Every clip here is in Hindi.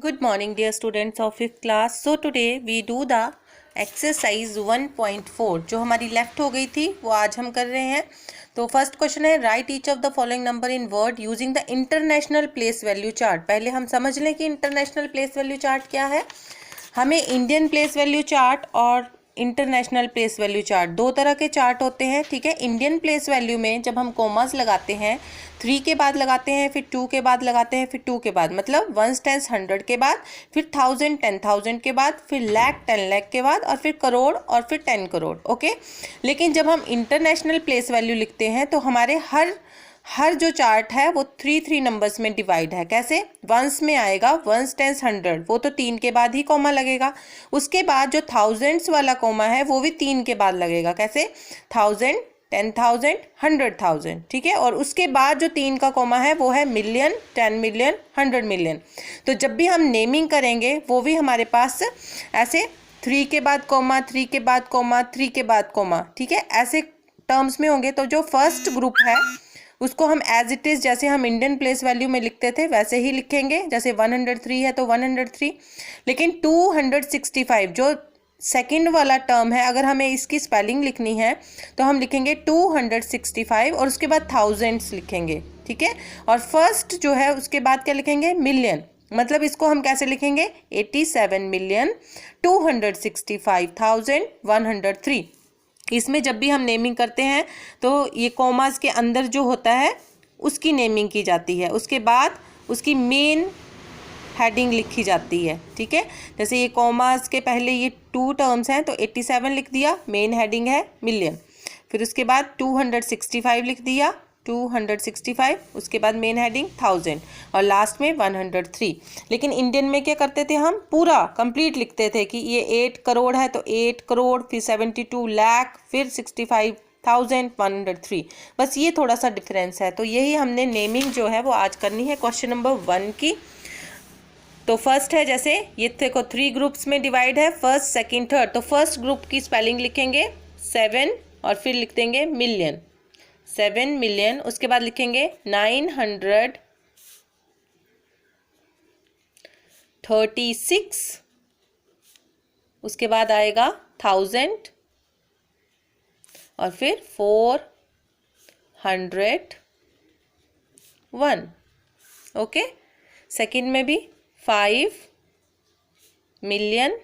Good morning, dear students of 5th class. So today we do the exercise 1.4 जो हमारी लेफ्ट हो गई थी वो आज हम कर रहे हैं। तो फर्स्ट क्वेश्चन है right each of the following number in word using the international place value chart. पहले हम समझ लें कि इंटरनेशनल प्लेस वैल्यू चार्ट क्या है। हमें इंडियन प्लेस वैल्यू चार्ट और इंटरनेशनल प्लेस वैल्यू चार्ट दो तरह के चार्ट होते हैं, ठीक है। इंडियन प्लेस वैल्यू में जब हम कॉमास लगाते हैं 3 के बाद लगाते हैं, फिर 2 के बाद लगाते हैं, फिर 2 के बाद, मतलब 1 10 100 के बाद, फिर 1000 10,000 के बाद, फिर लाख 10 लाख के बाद, और फिर करोड़, और फिर 10 करोड़। ओके, लेकिन जब हम इंटरनेशनल प्लेस वैल्यू लिखते हैं तो हमारे हर जो चार्ट है वो 3 नंबर्स में डिवाइड है। कैसे? वंस में आएगा 1 10 100, वो तो 3 के बाद ही कॉमा लगेगा। उसके बाद जो थाउजेंड्स वाला कॉमा है वो भी 3 के बाद लगेगा। कैसे? 1000 10,000 100,000, ठीक है। और उसके बाद जो 3 का कॉमा है वो है मिलियन, 10 मिलियन, 100 मिलियन। तो जब भी हम नेमिंग करेंगे वो भी हमारे पास ऐसे 3 के बाद कॉमा, 3 के बाद कॉमा, 3 के बाद कॉमा, ठीक है, ऐसे टर्म्स में होंगे। तो जो फर्स्ट ग्रुप है उसको हम एज इट इज़, जैसे हम इंडियन प्लेस वैल्यू में लिखते थे वैसे ही लिखेंगे। जैसे 103 है तो 103, लेकिन 265 जो सेकंड वाला टर्म है, अगर हमें इसकी स्पेलिंग लिखनी है तो हम लिखेंगे 265 और उसके बाद थाउजेंड्स लिखेंगे, ठीक है। और फर्स्ट जो है उसके बाद क्या लिखेंगे? मिलियन। मतलब इसको हम कैसे लिखेंगे? 87,265,103। इसमें जब भी हम नेमिंग करते हैं तो ये कॉमास के अंदर जो होता है उसकी नेमिंग की जाती है, उसके बाद उसकी मेन हेडिंग लिखी जाती है, ठीक है। जैसे ये कॉमास के पहले ये 2 टर्म्स हैं तो 87 लिख दिया, मेन हेडिंग है मिलियन। फिर उसके बाद 265 लिख दिया, 265, उसके बाद मेन हेडिंग 1000, और लास्ट में 103। लेकिन इंडियन में क्या करते थे? हम पूरा कंप्लीट लिखते थे कि ये 8 करोड़ है तो 8 करोड़, फिर 72 लाख, फिर 65,103। बस ये थोड़ा सा डिफरेंस है। तो यही हमने नेमिंग जो है वो आज करनी है क्वेश्चन नंबर 1 की। तो फर्स्ट है, जैसे ये देखो 3 ग्रुप्स में डिवाइड है, फर्स्ट सेकंड थर्ड। तो फर्स्ट ग्रुप की स्पेलिंग लिखेंगे 7 और फिर लिख देंगे मिलियन, 7 मिलियन। उसके बाद लिखेंगे 936, उसके बाद आएगा 1000 और फिर 401। ओके, सेकंड में भी 5 मिलियन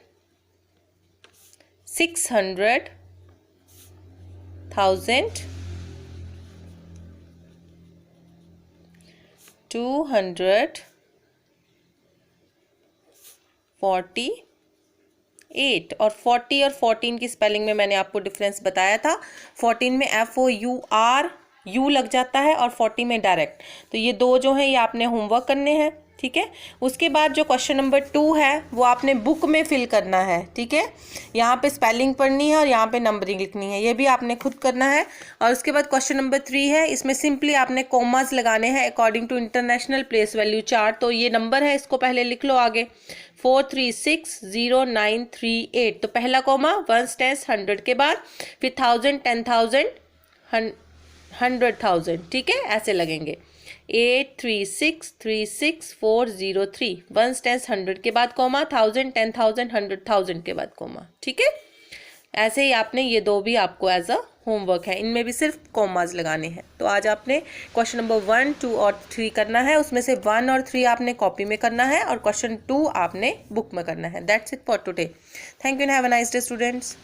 600,000 248। और 40 और 14 की स्पेलिंग में मैंने आपको डिफरेंस बताया था। 14 में FOUR यू लग जाता है और 40 में डायरेक्ट। तो ये दो जो हैं ये आपने होमवर्क करने हैं, ठीक है। उसके बाद जो क्वेश्चन नंबर 2 है वो आपने बुक में फिल करना है, ठीक है। यहाँ पे स्पेलिंग पढ़नी है और यहाँ पे नंबरिंग लिखनी है, ये भी आपने खुद करना है। और उसके बाद क्वेश्चन नंबर 3 है, इसमें सिंपली आपने कॉमास लगाने हैं according to international place value chart. तो ये नंबर है, इसको पहले लिख लो आगे, 4360938। तो पहला कॉमा 1 10 100 के बाद, फिर 1000 10,000 100,000, ठीक है, ऐसे लगेंगे। 83636,403, 1 10 100 के बाद कॉमा, 1000 10,000 100,000 के बाद कॉमा, ठीक है। ऐसे ही आपने ये दो भी आपको एज अ होमवर्क है, इनमें भी सिर्फ कॉमास लगाने हैं। तो आज आपने क्वेश्चन नंबर 1 2 और 3 करना है, उसमें से 1 और 3 आपने कॉपी में करना है और क्वेश्चन 2 आपने बुक में करना है। That's it for today. Thank you and have a nice day students.